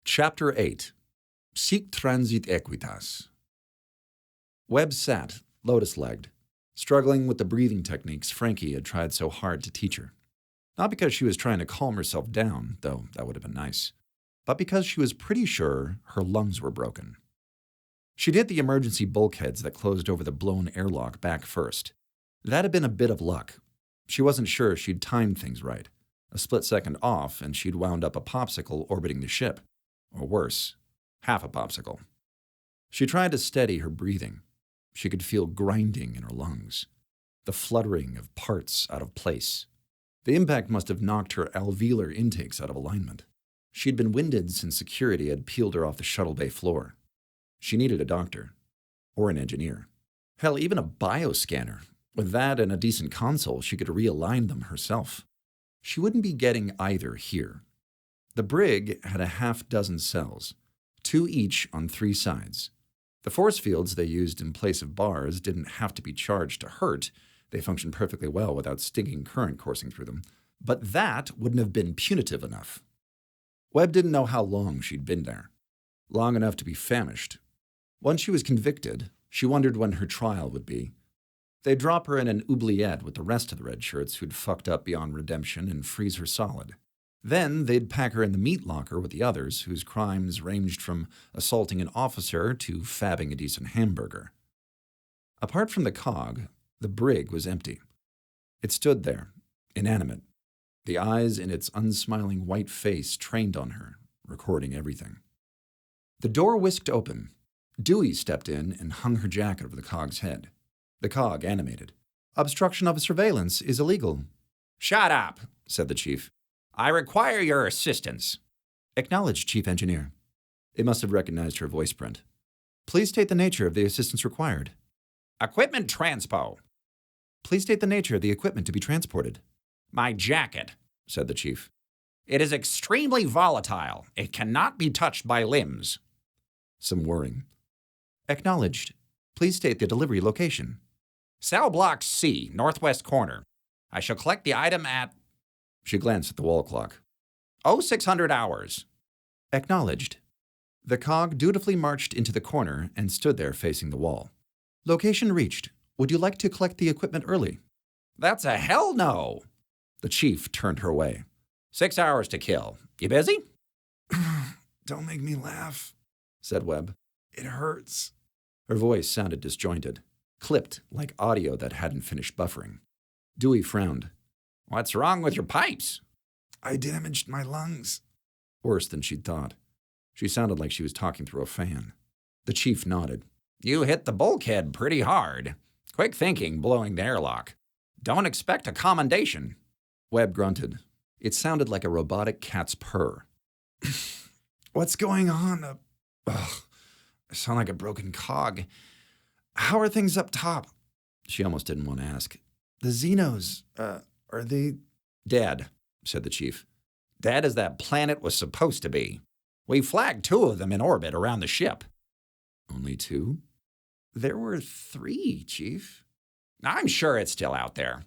Chapter 8. Sic transit Aequitas. Webb sat, lotus-legged, struggling with the breathing techniques Frankie had tried so hard to teach her. Not because she was trying to calm herself down, though that would have been nice, but because she was pretty sure her lungs were broken. She'd hit the emergency bulkheads that closed over the blown airlock back first. That had been a bit of luck. She wasn't sure she'd timed things right. A split second off, and she'd wound up a popsicle orbiting the ship. Or worse, half a popsicle. She tried to steady her breathing. She could feel grinding in her lungs, the fluttering of parts out of place. The impact must have knocked her alveolar intakes out of alignment. She'd been winded since security had peeled her off the shuttle bay floor. She needed a doctor, or an engineer. Hell, even a bioscanner. With that and a decent console, she could realign them herself. She wouldn't be getting either here. The brig had a half-dozen cells, 2 each on 3 sides. The force fields they used in place of bars didn't have to be charged to hurt. They functioned perfectly well without stinging current coursing through them. But that wouldn't have been punitive enough. Webb didn't know how long she'd been there. Long enough to be famished. Once she was convicted, she wondered when her trial would be. They'd drop her in an oubliette with the rest of the red shirts who'd fucked up beyond redemption and freeze her solid. Then they'd pack her in the meat locker with the others, whose crimes ranged from assaulting an officer to fabbing a decent hamburger. Apart from the cog, the brig was empty. It stood there, inanimate, the eyes in its unsmiling white face trained on her, recording everything. The door whisked open. Dewey stepped in and hung her jacket over the cog's head. The cog animated. "Obstruction of surveillance is illegal." "Shut up," said the chief. "I require your assistance." "Acknowledged, Chief Engineer." It must have recognized her voice print. "Please state the nature of the assistance required." "Equipment transpo." "Please state the nature of the equipment to be transported." "My jacket," said the chief. "It is extremely volatile. It cannot be touched by limbs." Some whirring. "Acknowledged. Please state the delivery location." "Cell block C, northwest corner. I shall collect the item at..." She glanced at the wall clock. 0600 hours. "Acknowledged." The cog dutifully marched into the corner and stood there facing the wall. "Location reached. Would you like to collect the equipment early?" "That's a hell no." The chief turned her way. 6 hours to kill. You busy?" "Don't make me laugh," said Webb. "It hurts." Her voice sounded disjointed, clipped like audio that hadn't finished buffering. Dewey frowned. "What's wrong with your pipes?" "I damaged my lungs." Worse than she'd thought. She sounded like she was talking through a fan. The chief nodded. "You hit the bulkhead pretty hard. Quick thinking blowing the airlock. Don't expect a commendation." Webb grunted. It sounded like a robotic cat's purr. "What's going on? I sound like a broken cog. How are things up top?" She almost didn't want to ask. "The Xenos, are they..." "Dead," said the chief. "Dead as that planet was supposed to be. We flagged 2 of them in orbit around the ship." "Only 2? "There were 3, Chief." "I'm sure it's still out there."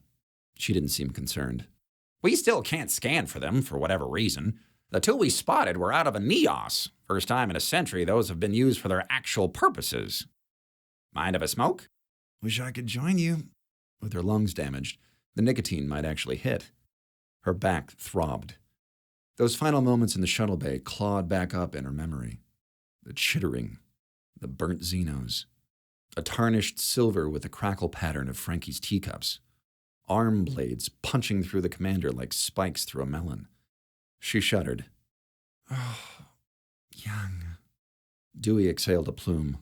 She didn't seem concerned. "We still can't scan for them for whatever reason. The 2 we spotted were out of a Neos. First time in a century those have been used for their actual purposes. Mind if I smoke?" "Wish I could join you." With her lungs damaged, the nicotine might actually hit. Her back throbbed. Those final moments in the shuttle bay clawed back up in her memory. The chittering, the burnt Xenos, a tarnished silver with the crackle pattern of Frankie's teacups, arm blades punching through the commander like spikes through a melon. She shuddered. "Oh, young." Dewey exhaled a plume.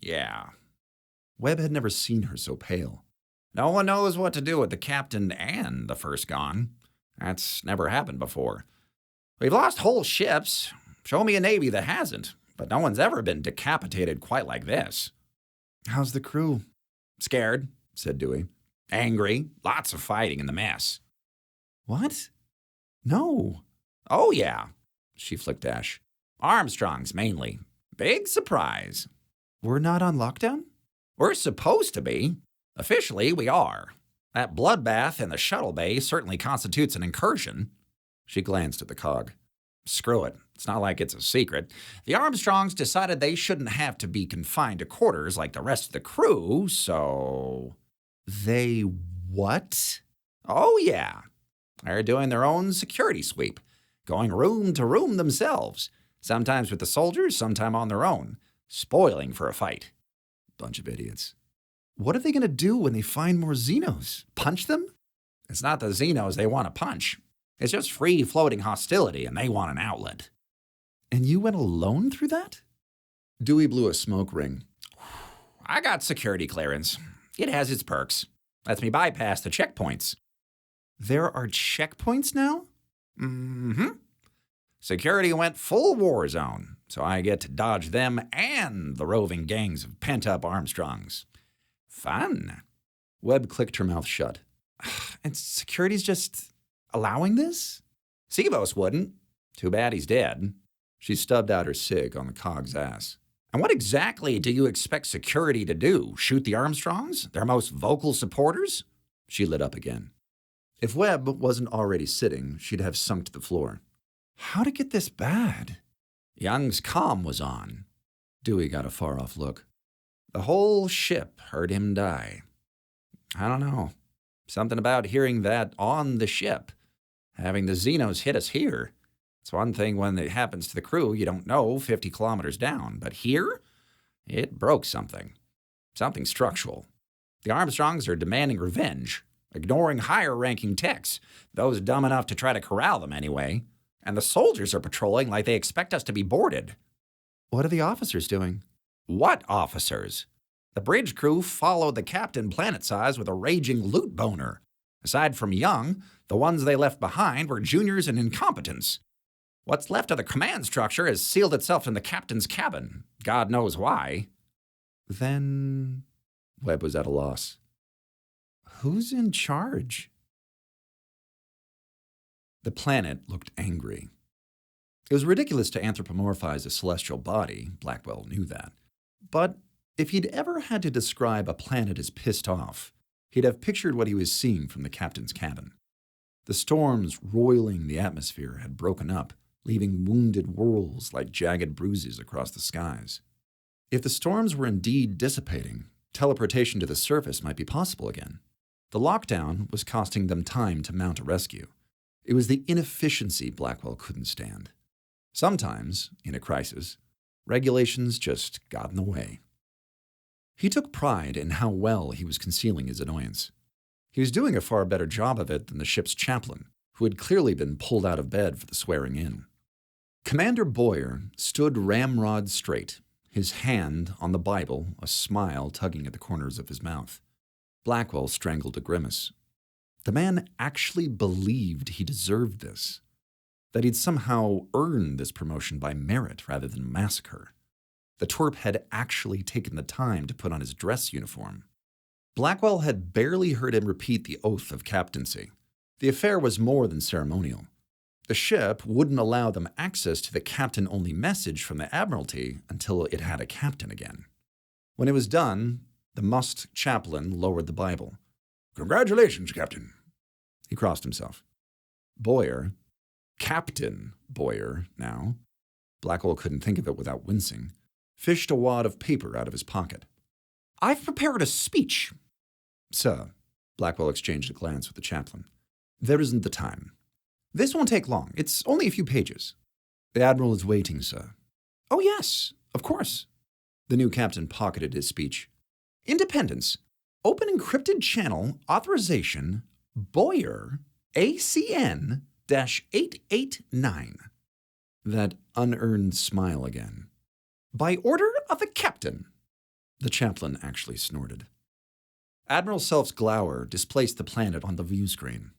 "Yeah." Webb had never seen her so pale. "No one knows what to do with the captain and the first gone. That's never happened before. We've lost whole ships. Show me a navy that hasn't, but no one's ever been decapitated quite like this." "How's the crew?" "Scared," said Dewey. "Angry. Lots of fighting in the mess." "What? No." "Oh, yeah." She flicked ash. "Armstrongs, mainly. Big surprise." "We're not on lockdown?" "We're supposed to be. Officially, we are. That bloodbath in the shuttle bay certainly constitutes an incursion." She glanced at the cog. Screw it. It's not like it's a secret. The Armstrongs decided they shouldn't have to be confined to quarters like the rest of the crew, so... They what? Oh, yeah. They're doing their own security sweep, going room to room themselves, sometimes with the soldiers, sometime on their own, spoiling for a fight. Bunch of idiots. What are they going to do when they find more Xenos? Punch them? It's not the Xenos they want to punch. It's just free-floating hostility, and they want an outlet. And you went alone through that? Dewey blew a smoke ring. I got security clearance. It has its perks. Lets me bypass the checkpoints. There are checkpoints now? Mm-hmm. Security went full war zone, so I get to dodge them and the roving gangs of pent-up Armstrongs. Fun. Webb clicked her mouth shut. And security's just allowing this? Sivos wouldn't. Too bad he's dead. She stubbed out her cig on the cog's ass. And what exactly do you expect security to do? Shoot the Armstrongs? Their most vocal supporters? She lit up again. If Webb wasn't already sitting, she'd have sunk to the floor. How'd it get this bad? Young's comm was on. Dewey got a far-off look. The whole ship heard him die. I don't know. Something about hearing that on the ship. Having the Xenos hit us here. It's one thing when it happens to the crew you don't know 50 kilometers down. But here, it broke something. Something structural. The Armstrongs are demanding revenge, ignoring higher-ranking techs, those dumb enough to try to corral them anyway. And the soldiers are patrolling like they expect us to be boarded. What are the officers doing? What officers? The bridge crew followed the captain planet-size with a raging loot boner. Aside from Young, the ones they left behind were juniors and incompetents. What's left of the command structure has sealed itself in the captain's cabin. God knows why. Then... Webb was at a loss. Who's in charge? The planet looked angry. It was ridiculous to anthropomorphize a celestial body, Blackwell knew that. But if he'd ever had to describe a planet as pissed off, he'd have pictured what he was seeing from the captain's cabin. The storms roiling the atmosphere had broken up, leaving wounded whirls like jagged bruises across the skies. If the storms were indeed dissipating, teleportation to the surface might be possible again. The lockdown was costing them time to mount a rescue. It was the inefficiency Blackwell couldn't stand. Sometimes, in a crisis, regulations just got in the way. He took pride in how well he was concealing his annoyance. He was doing a far better job of it than the ship's chaplain, who had clearly been pulled out of bed for the swearing in. Commander Boyer stood ramrod straight, his hand on the Bible, a smile tugging at the corners of his mouth. Blackwell strangled a grimace. The man actually believed he deserved this, that he'd somehow earned this promotion by merit rather than massacre. The twerp had actually taken the time to put on his dress uniform. Blackwell had barely heard him repeat the oath of captaincy. The affair was more than ceremonial. The ship wouldn't allow them access to the captain-only message from the Admiralty until it had a captain again. When it was done, the musked chaplain lowered the Bible. "Congratulations, Captain." He crossed himself. Boyer, Captain Boyer now, Blackwell couldn't think of it without wincing, fished a wad of paper out of his pocket. "I've prepared a speech." "Sir," Blackwell exchanged a glance with the chaplain. "There isn't the time." "This won't take long. It's only a few pages." "The Admiral is waiting, sir." "Oh, yes, of course." The new captain pocketed his speech. "Independence. Open encrypted channel authorization Boyer ACN-889. That unearned smile again. "By order of the captain." The chaplain actually snorted. Admiral Self's glower displaced the planet on the view screen.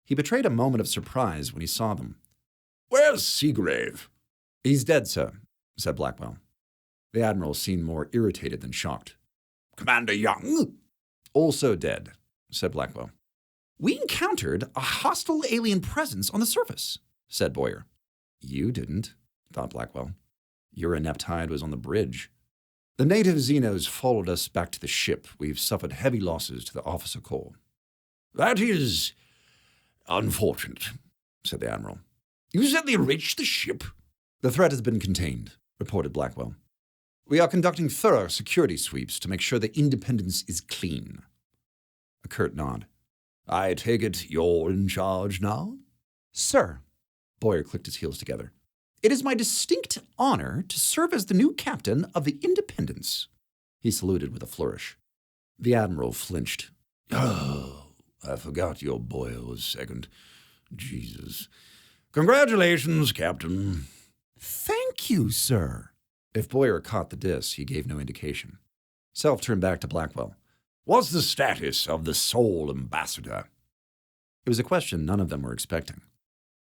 He betrayed a moment of surprise when he saw them. "Where's Seagrave?" "He's dead, sir," said Blackwell. The Admiral seemed more irritated than shocked. "Commander Young?" "Also dead," said Blackwell. "We encountered a hostile alien presence on the surface," said Boyer. "You didn't," thought Blackwell. "Your ineptide was on the bridge. The native Xenos followed us back to the ship. We've suffered heavy losses to the officer corps." "That is unfortunate," said the Admiral. You said they reached the ship? The threat has been contained, reported Blackwell. We are conducting thorough security sweeps to make sure the Independence is clean. A curt nod. I take it you're in charge now? Sir, Boyer clicked his heels together. It is my distinct honor to serve as the new captain of the Independence. He saluted with a flourish. The Admiral flinched. Oh, I forgot your Boyer was second. Jesus. Congratulations, Captain. Thank you, sir. If Boyer caught the diss, he gave no indication. Self turned back to Blackwell. What's the status of the sole ambassador? It was a question none of them were expecting.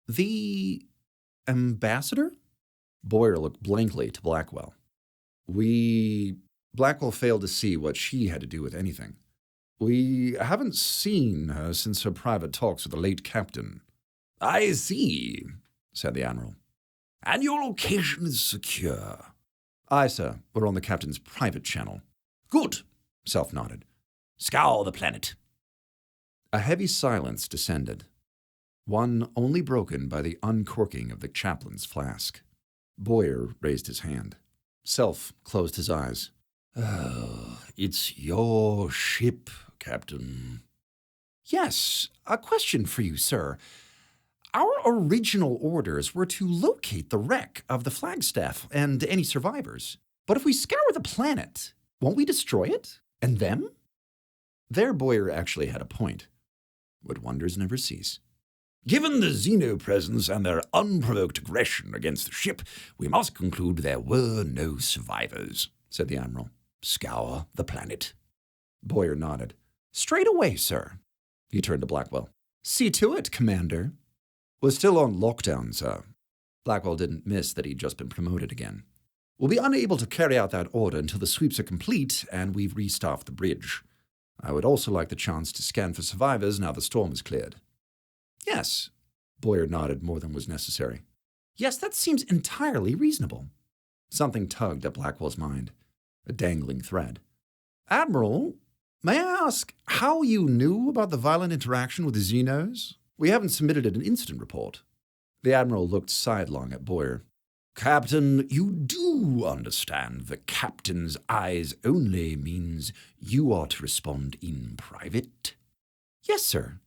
The ambassador? Boyer looked blankly to Blackwell. Blackwell failed to see what she had to do with anything. We haven't seen her since her private talks with the late captain. I see, said the Admiral. And your location is secure. Aye, sir. We're on the captain's private channel. Good, Self nodded. Scour the planet. A heavy silence descended, one only broken by the uncorking of the chaplain's flask. Boyer raised his hand. Self closed his eyes. Oh, it's your ship, Captain. Yes, a question for you, sir. Our original orders were to locate the wreck of the Flagstaff and any survivors. But if we scour the planet, won't we destroy it? And them? There, Boyer actually had a point. Would wonders never cease? Given the Xeno presence and their unprovoked aggression against the ship, we must conclude there were no survivors, said the Admiral. Scour the planet. Boyer nodded. Straight away, sir. He turned to Blackwell. See to it, Commander. We're still on lockdown, sir. Blackwell didn't miss that he'd just been promoted again. We'll be unable to carry out that order until the sweeps are complete and we've restaffed the bridge. I would also like the chance to scan for survivors now the storm is cleared. Yes, Boyer nodded more than was necessary. Yes, that seems entirely reasonable. Something tugged at Blackwell's mind, a dangling thread. Admiral, may I ask how you knew about the violent interaction with the Xenos? We haven't submitted an incident report. The Admiral looked sidelong at Boyer. Captain, you do understand the captain's eyes only means you are to respond in private? Yes, sir.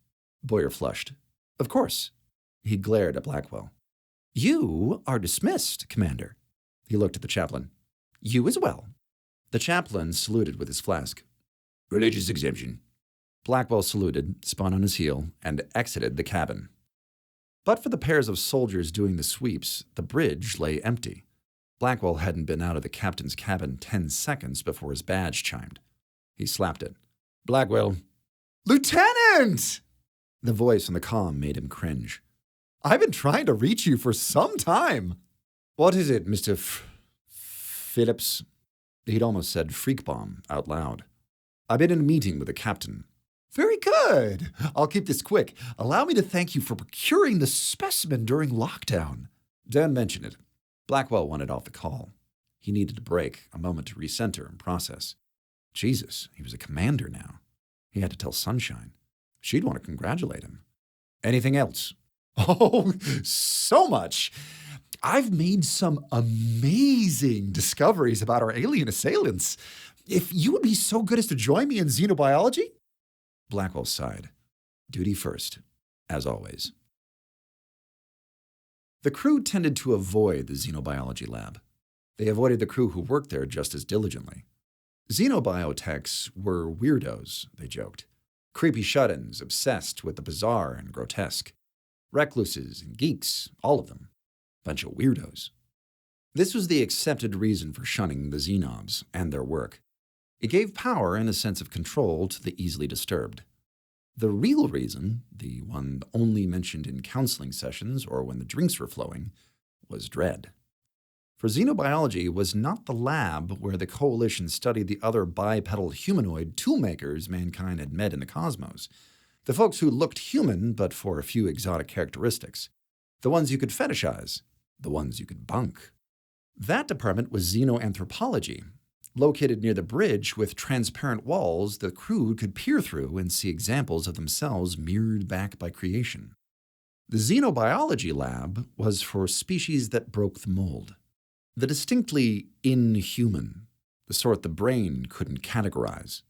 Boyer flushed. Of course. He glared at Blackwell. You are dismissed, Commander. He looked at the chaplain. You as well. The chaplain saluted with his flask. Religious exemption. Blackwell saluted, spun on his heel, and exited the cabin. But for the pairs of soldiers doing the sweeps, the bridge lay empty. Blackwell hadn't been out of the captain's cabin 10 seconds before his badge chimed. He slapped it. Blackwell. Lieutenant! The voice on the comm made him cringe. I've been trying to reach you for some time. What is it, Mr. Phillips? He'd almost said freakbomb out loud. I've been in a meeting with the captain. Very good. I'll keep this quick. Allow me to thank you for procuring the specimen during lockdown. Don't mention it. Blackwell wanted off the call. He needed a break, a moment to recenter and process. Jesus, he was a commander now. He had to tell Sunshine. She'd want to congratulate him. Anything else? Oh, so much. I've made some amazing discoveries about our alien assailants. If you would be so good as to join me in xenobiology? Blackwell sighed. Duty first, as always. The crew tended to avoid the xenobiology lab. They avoided the crew who worked there just as diligently. Xenobiotechs were weirdos, they joked. Creepy shut-ins obsessed with the bizarre and grotesque. Recluses and geeks, all of them. Bunch of weirdos. This was the accepted reason for shunning the Xenobs and their work. It gave power and a sense of control to the easily disturbed. The real reason, the one only mentioned in counseling sessions or when the drinks were flowing, was dread. For xenobiology was not the lab where the Coalition studied the other bipedal humanoid toolmakers mankind had met in the cosmos. The folks who looked human but for a few exotic characteristics. The ones you could fetishize. The ones you could bunk. That department was xenoanthropology, located near the bridge with transparent walls the crew could peer through and see examples of themselves mirrored back by creation. The xenobiology lab was for species that broke the mold. The distinctly inhuman, the sort the brain couldn't categorize.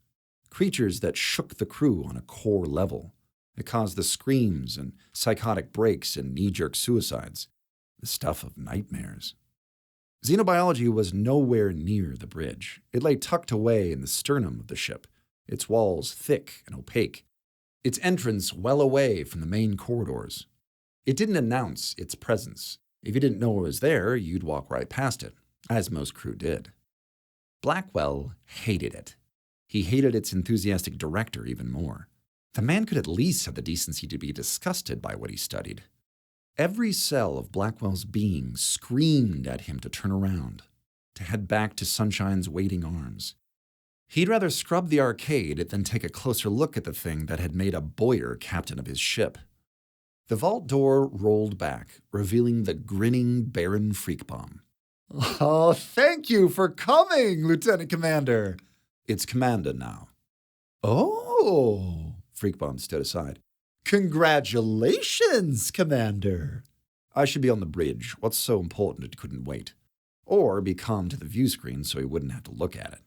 Creatures that shook the crew on a core level. It caused the screams and psychotic breaks and knee-jerk suicides. The stuff of nightmares. Xenobiology was nowhere near the bridge. It lay tucked away in the sternum of the ship, its walls thick and opaque, its entrance well away from the main corridors. It didn't announce its presence. If you didn't know it was there, you'd walk right past it, as most crew did. Blackwell hated it. He hated its enthusiastic director even more. The man could at least have the decency to be disgusted by what he studied. Every cell of Blackwell's being screamed at him to turn around, to head back to Sunshine's waiting arms. He'd rather scrub the arcade than take a closer look at the thing that had made a Boyer captain of his ship. The vault door rolled back, revealing the grinning Baron Freakbomb. Oh, thank you for coming, Lieutenant Commander. It's Commander now. Oh, Freakbomb stood aside. Congratulations, Commander. I should be on the bridge. What's so important it couldn't wait? Or be calm to the view screen so he wouldn't have to look at it.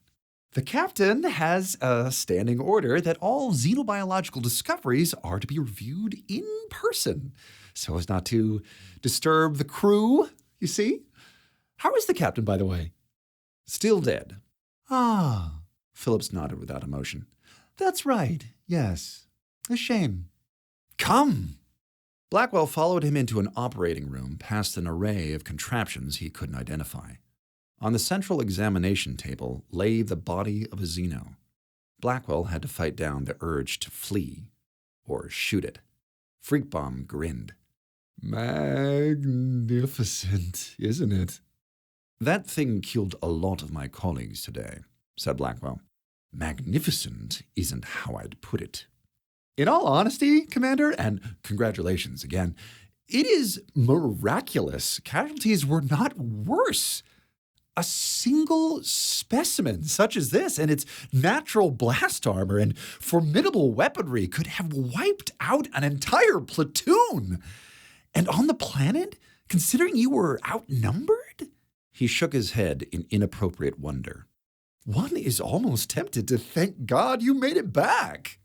The captain has a standing order that all xenobiological discoveries are to be reviewed in person, so as not to disturb the crew, you see? How is the captain, by the way? Still dead. Ah, Phillips nodded without emotion. that's right, yes. A shame. Come! Blackwell followed him into an operating room past an array of contraptions he couldn't identify. On the central examination table lay the body of a Xeno. Blackwell had to fight down the urge to flee or shoot it. Freakbomb grinned. Magnificent, isn't it? That thing killed a lot of my colleagues today, said Blackwell. Magnificent isn't how I'd put it. In all honesty, Commander, and congratulations again, it is miraculous casualties were not worse. A single specimen such as this and its natural blast armor and formidable weaponry could have wiped out an entire platoon. And on the planet, considering you were outnumbered? He shook his head in inappropriate wonder. One is almost tempted to thank God you made it back.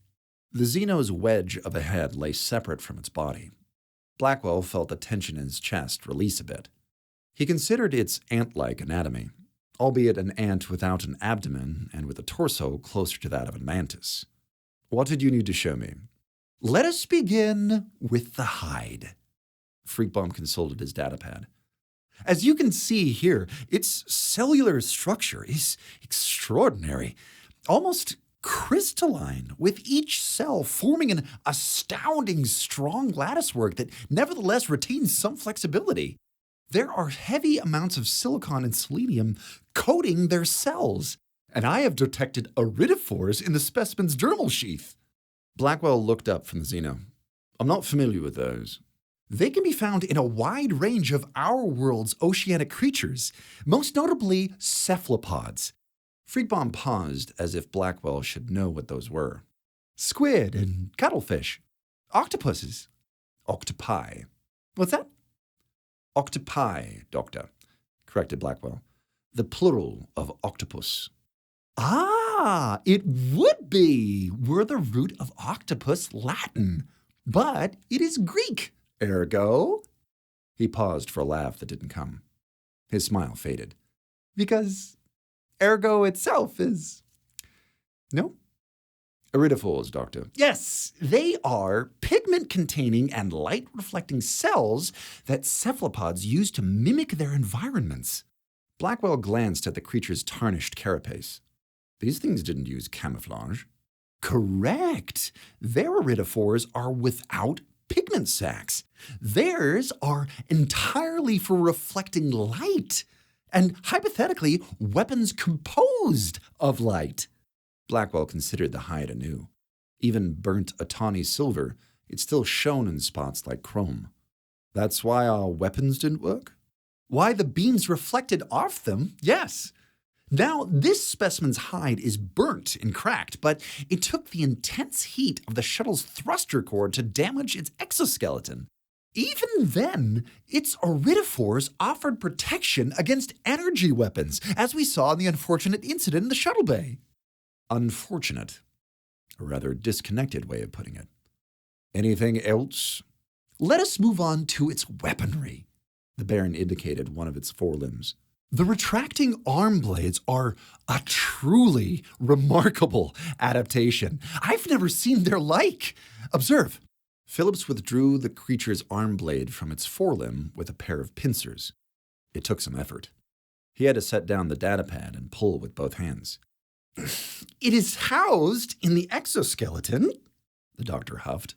The Xeno's wedge of a head lay separate from its body. Blackwell felt the tension in his chest release a bit. He considered its ant-like anatomy, albeit an ant without an abdomen and with a torso closer to that of a mantis. What did you need to show me? Let us begin with the hide. Freakbomb consulted his datapad. As you can see here, its cellular structure is extraordinary, almost crystalline, with each cell forming an astounding strong latticework that nevertheless retains some flexibility. There are heavy amounts of silicon and selenium coating their cells, and I have detected iridophores in the specimen's dermal sheath. Blackwell looked up from the Xeno. I'm not familiar with those. They can be found in a wide range of our world's oceanic creatures, most notably cephalopods. Freakbomb paused as if Blackwell should know what those were. Squid and cuttlefish. Octopuses. Octopi. What's that? Octopi, Doctor, corrected Blackwell. The plural of octopus. Ah, it would be, were the root of octopus Latin. But it is Greek. Ergo? He paused for a laugh that didn't come. His smile faded. Because ergo itself is... No? Iridophores, Doctor. Yes, they are pigment-containing and light-reflecting cells that cephalopods use to mimic their environments. Blackwell glanced at the creature's tarnished carapace. These things didn't use camouflage. Correct. Their iridophores are without pigment sacs. Theirs are entirely for reflecting light, and hypothetically, weapons composed of light. Blackwell considered the hide anew. Even burnt Atani silver, it still shone in spots like chrome. That's why our weapons didn't work? Why the beams reflected off them, yes. Now, this specimen's hide is burnt and cracked, but it took the intense heat of the shuttle's thruster core to damage its exoskeleton. Even then, its iridophores offered protection against energy weapons, as we saw in the unfortunate incident in the shuttle bay. Unfortunate. A rather disconnected way of putting it. Anything else? Let us move on to its weaponry. The Baron indicated one of its forelimbs. The retracting arm blades are a truly remarkable adaptation. I've never seen their like. Observe. Phillips withdrew the creature's arm blade from its forelimb with a pair of pincers. It took some effort. He had to set down the datapad and pull with both hands. It is housed in the exoskeleton, the doctor huffed.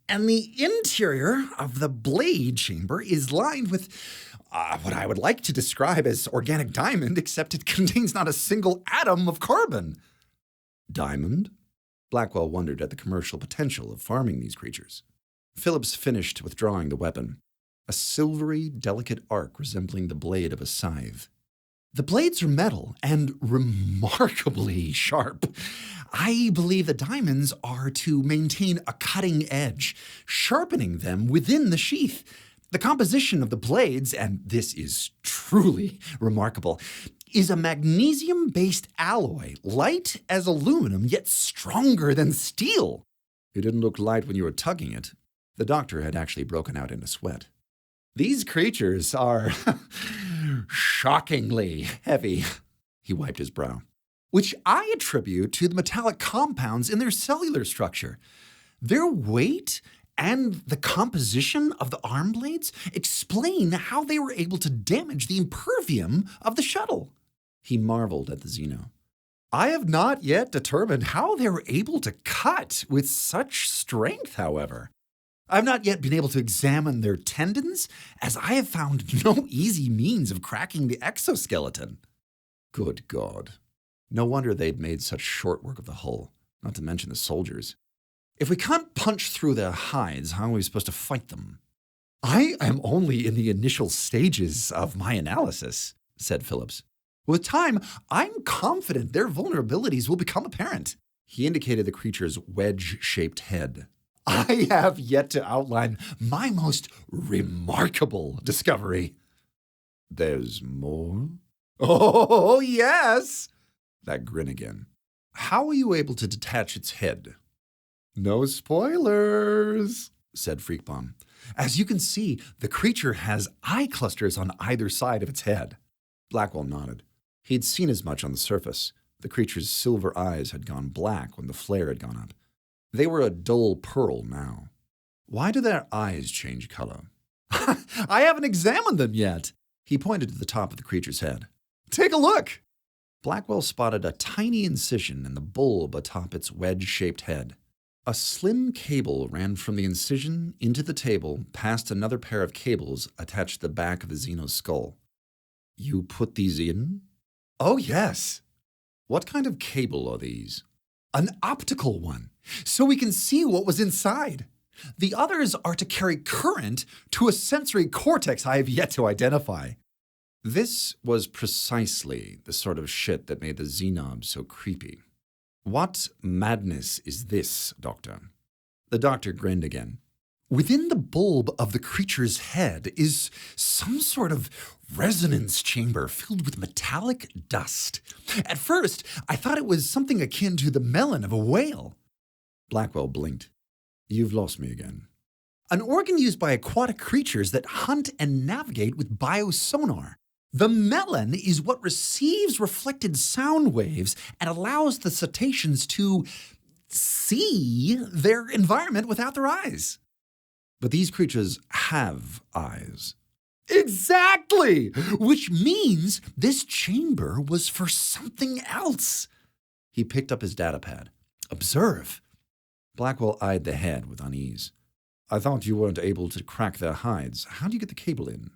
And the interior of the blade chamber is lined with what I would like to describe as organic diamond, except it contains not a single atom of carbon. Diamond? Blackwell wondered at the commercial potential of farming these creatures. Phillips finished withdrawing the weapon, a silvery, delicate arc resembling the blade of a scythe. The blades are metal and remarkably sharp. I believe the diamonds are to maintain a cutting edge, sharpening them within the sheath. The composition of the blades, and this is truly remarkable, is a magnesium-based alloy, light as aluminum, yet stronger than steel. It didn't look light when you were tugging it. The doctor had actually broken out in a sweat. These creatures are shockingly heavy, he wiped his brow, which I attribute to the metallic compounds in their cellular structure. Their weight and the composition of the arm blades explain how they were able to damage the impervium of the shuttle. He marveled at the Xeno. I have not yet determined how they were able to cut with such strength, however. I've not yet been able to examine their tendons, as I have found no easy means of cracking the exoskeleton. Good God. No wonder they'd made such short work of the hull, not to mention the soldiers. If we can't punch through their hides, how are we supposed to fight them? I am only in the initial stages of my analysis, said Phillips. With time, I'm confident their vulnerabilities will become apparent. He indicated the creature's wedge-shaped head. I have yet to outline my most remarkable discovery. There's more? Oh, yes! That grin again. How were you able to detach its head? No spoilers, said Freakbomb. As you can see, the creature has eye clusters on either side of its head. Blackwell nodded. He'd seen as much on the surface. The creature's silver eyes had gone black when the flare had gone up. They were a dull pearl now. Why do their eyes change color? I haven't examined them yet. He pointed to the top of the creature's head. Take a look. Blackwell spotted a tiny incision in the bulb atop its wedge-shaped head. A slim cable ran from the incision into the table past another pair of cables attached to the back of the Xeno's skull. You put these in? Oh, yes. What kind of cable are these? An optical one, so we can see what was inside. The others are to carry current to a sensory cortex I have yet to identify. This was precisely the sort of shit that made the Xenob so creepy. What madness is this, Doctor? The doctor grinned again. Within the bulb of the creature's head is some sort of resonance chamber filled with metallic dust. At first, I thought it was something akin to the melon of a whale. Blackwell blinked. You've lost me again. An organ used by aquatic creatures that hunt and navigate with biosonar. The melon is what receives reflected sound waves and allows the cetaceans to see their environment without their eyes. But these creatures have eyes. Exactly! Which means this chamber was for something else. He picked up his datapad. Observe. Blackwell eyed the head with unease. I thought you weren't able to crack their hides. How do you get the cable in?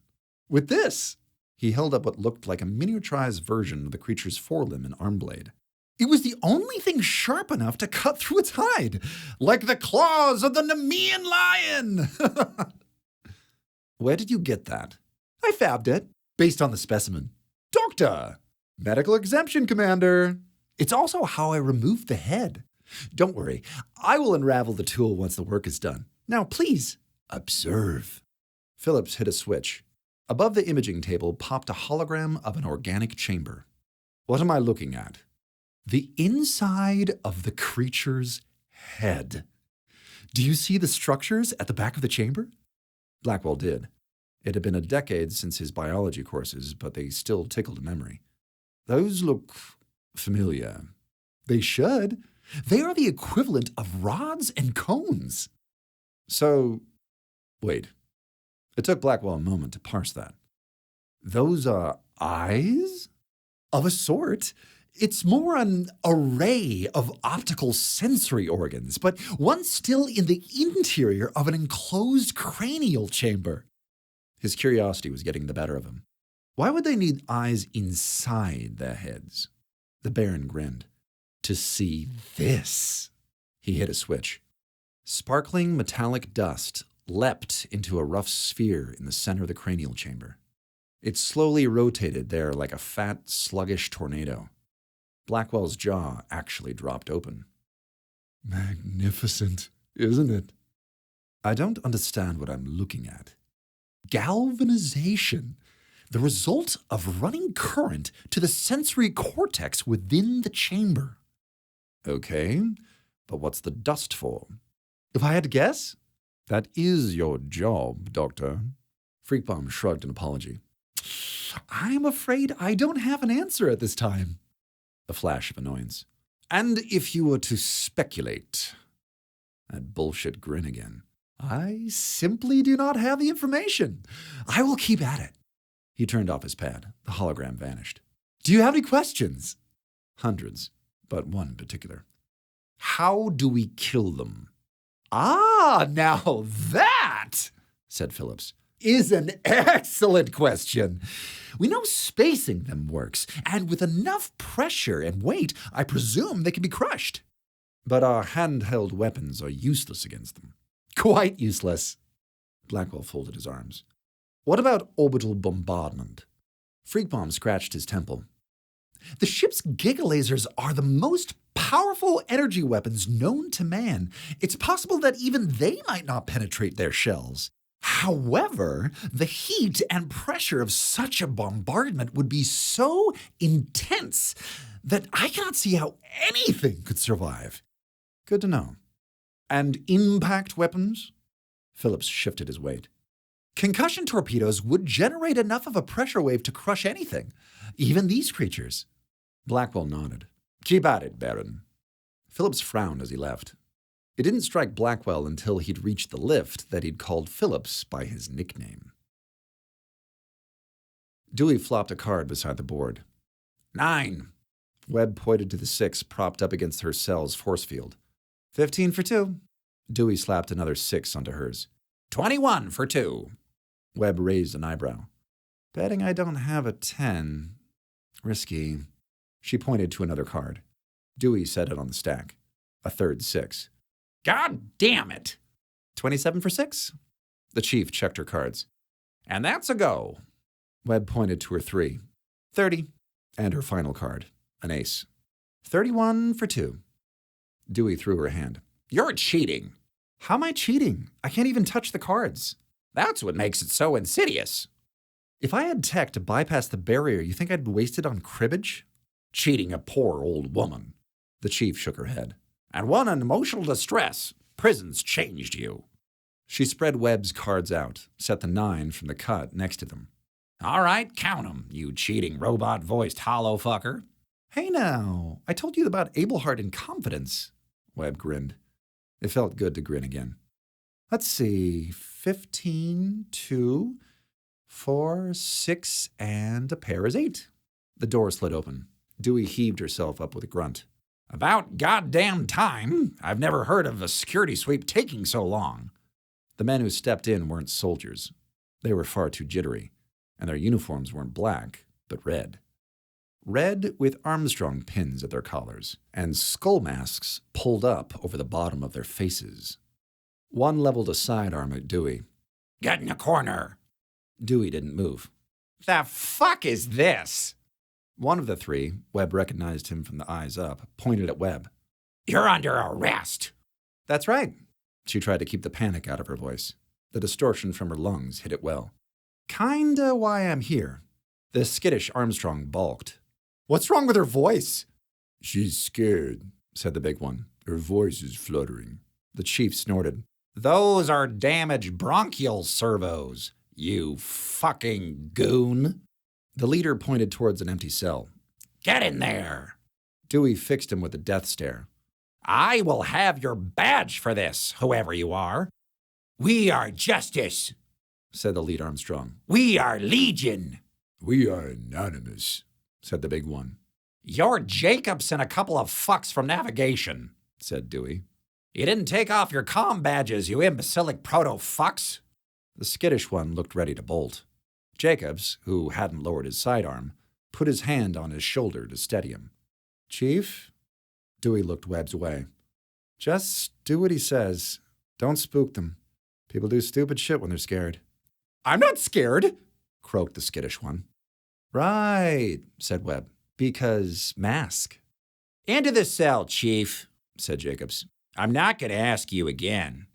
With this. He held up what looked like a miniaturized version of the creature's forelimb and arm blade. It was the only thing sharp enough to cut through its hide, like the claws of the Nemean lion. Where did you get that? I fabbed it, based on the specimen. Doctor! Medical exemption, Commander. It's also how I removed the head. Don't worry, I will unravel the tool once the work is done. Now, please, Observe. Phillips hit a switch. Above the imaging table popped a hologram of an organic chamber. What am I looking at? The inside of the creature's head. Do you see the structures at the back of the chamber? Blackwell did. It had been a decade since his biology courses, but they still tickled memory. Those look familiar. They should. They are the equivalent of rods and cones. So, wait. It took Blackwell a moment to parse that. Those are eyes? Of a sort. It's more an array of optical sensory organs, but one still in the interior of an enclosed cranial chamber. His curiosity was getting the better of him. Why would they need eyes inside their heads? The Baron grinned. To see this. He hit a switch. Sparkling metallic dust leapt into a rough sphere in the center of the cranial chamber. It slowly rotated there like a fat, sluggish tornado. Blackwell's jaw actually dropped open. Magnificent, isn't it? I don't understand what I'm looking at. Galvanization, the result of running current to the sensory cortex within the chamber. Okay, but what's the dust for? If I had to guess? That is your job, Doctor. Freakbomb shrugged in apology. I'm afraid I don't have an answer at this time. A flash of annoyance. And if you were to speculate? That bullshit grin again. I simply do not have the information. I will keep at it. He turned off his pad. The hologram vanished. Do you have any questions? Hundreds, but one in particular. How do we kill them? Ah, now that, said Phillips, is an excellent question. We know spacing them works, and with enough pressure and weight, I presume they can be crushed. But our handheld weapons are useless against them. Quite useless. Blackwell folded his arms. What about orbital bombardment? Freakbomb scratched his temple. The ship's gigalasers are the most powerful energy weapons known to man. It's possible that even they might not penetrate their shells. However, the heat and pressure of such a bombardment would be so intense that I cannot see how anything could survive. Good to know. And impact weapons? Phillips shifted his weight. Concussion torpedoes would generate enough of a pressure wave to crush anything, even these creatures. Blackwell nodded. Keep at it, Baron. Phillips frowned as he left. It didn't strike Blackwell until he'd reached the lift that he'd called Phillips by his nickname. Dewey flopped a card beside the board. 9. Webb pointed to the 6 propped up against her cell's force field. 15 for 2. Dewey slapped another 6 onto hers. 21 for 2. Webb raised an eyebrow. Betting I don't have a 10. Risky. She pointed to another card. Dewey set it on the stack. A third 6. God damn it! 27 for 6. The chief checked her cards. And that's a go. Webb pointed to her 3. 30. And her final card. An ace. 31 for 2. Dewey threw her hand. You're cheating. How am I cheating? I can't even touch the cards. That's what makes it so insidious. If I had tech to bypass the barrier, you think I'd waste it on cribbage? Cheating a poor old woman. The chief shook her head. And one in emotional distress. Prison's changed you. She spread Webb's cards out, set the 9 from the cut next to them. All right, count 'em, you cheating robot-voiced hollow fucker. Hey now, I told you about Abelhart in confidence. Webb grinned. It felt good to grin again. Let's see, 15, 2, 4, 6, and a pair is 8. The door slid open. Dewey heaved herself up with a grunt. About goddamn time. I've never heard of a security sweep taking so long. The men who stepped in weren't soldiers. They were far too jittery, and their uniforms weren't black, but red. Red with Armstrong pins at their collars, and skull masks pulled up over the bottom of their faces. One leveled a sidearm at Dewey. Get in the corner. Dewey didn't move. The fuck is this? One of the 3, Webb recognized him from the eyes up, pointed at Webb. You're under arrest. That's right. She tried to keep the panic out of her voice. The distortion from her lungs hit it well. Kinda why I'm here. The skittish Armstrong balked. What's wrong with her voice? She's scared, said the big one. Her voice is fluttering. The chief snorted. Those are damaged bronchial servos, you fucking goon. The leader pointed towards an empty cell. Get in there. Dewey fixed him with a death stare. I will have your badge for this, whoever you are. We are justice, said the lead Armstrong. We are legion. We are anonymous, said the big one. You're Jacobs and a couple of fucks from navigation, said Dewey. You didn't take off your comm badges, you imbecilic proto-fucks. The skittish one looked ready to bolt. Jacobs, who hadn't lowered his sidearm, put his hand on his shoulder to steady him. Chief? Dewey looked Webb's way. Just do what he says. Don't spook them. People do stupid shit when they're scared. I'm not scared, croaked the skittish one. Right, said Webb. Because mask. Into the cell, Chief, said Jacobs. I'm not going to ask you again.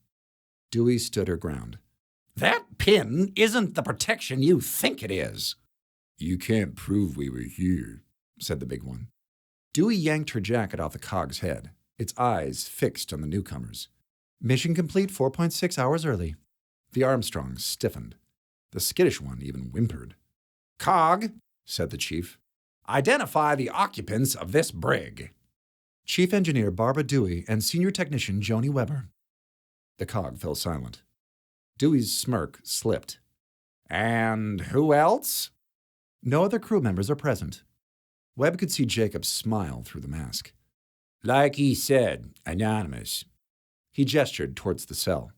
Dewey stood her ground. That pin isn't the protection you think it is. You can't prove we were here, said the big one. Dewey yanked her jacket off the cog's head, its eyes fixed on the newcomers. Mission complete 4.6 hours early. The Armstrongs stiffened. The skittish one even whimpered. Cog, said the chief. Identify the occupants of this brig. Chief Engineer Barbara Dewey and Senior Technician Joni Weber. The cog fell silent. Dewey's smirk slipped. And who else? No other crew members are present. Webb could see Jacobs smile through the mask. Like he said, anonymous. He gestured towards the cell.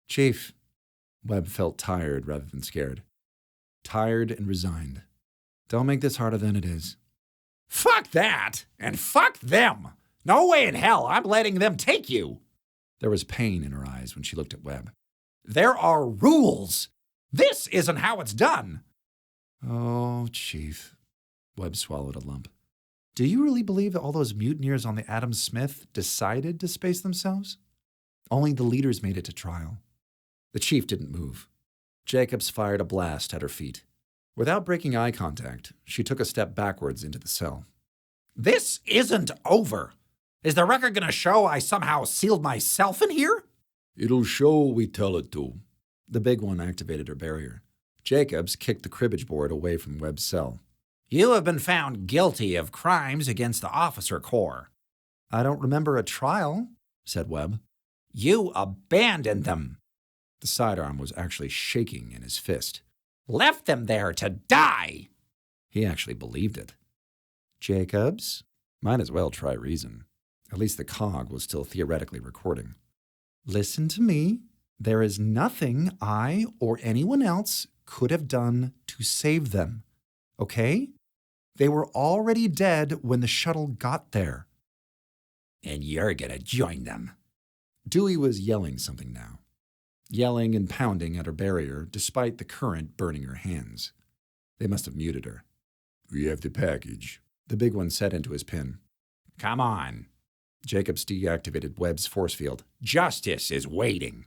Chief. Webb felt tired rather than scared. Tired and resigned. Don't make this harder than it is. Fuck that! And fuck them! No way in hell I'm letting them take you! There was pain in her eyes when she looked at Webb. There are rules! This isn't how it's done! Oh, Chief. Webb swallowed a lump. Do you really believe that all those mutineers on the Adam Smith decided to space themselves? Only the leaders made it to trial. The chief didn't move. Jacobs fired a blast at her feet. Without breaking eye contact, she took a step backwards into the cell. This isn't over. Is the record going to show I somehow sealed myself in here? It'll show we tell it to. The big one activated her barrier. Jacobs kicked the cribbage board away from Webb's cell. You have been found guilty of crimes against the officer corps. I don't remember a trial, said Webb. You abandoned them. The sidearm was actually shaking in his fist. Left them there to die. He actually believed it. Jacobs? Might as well try reason. At least the cog was still theoretically recording. Listen to me. There is nothing I or anyone else could have done to save them. Okay? They were already dead when the shuttle got there. And you're gonna join them. Dewey was yelling something now. Yelling and pounding at her barrier despite the current burning her hands. They must have muted her. We have the package, the big one said into his pin. Come on. Jacobs deactivated Webb's force field. Justice is waiting.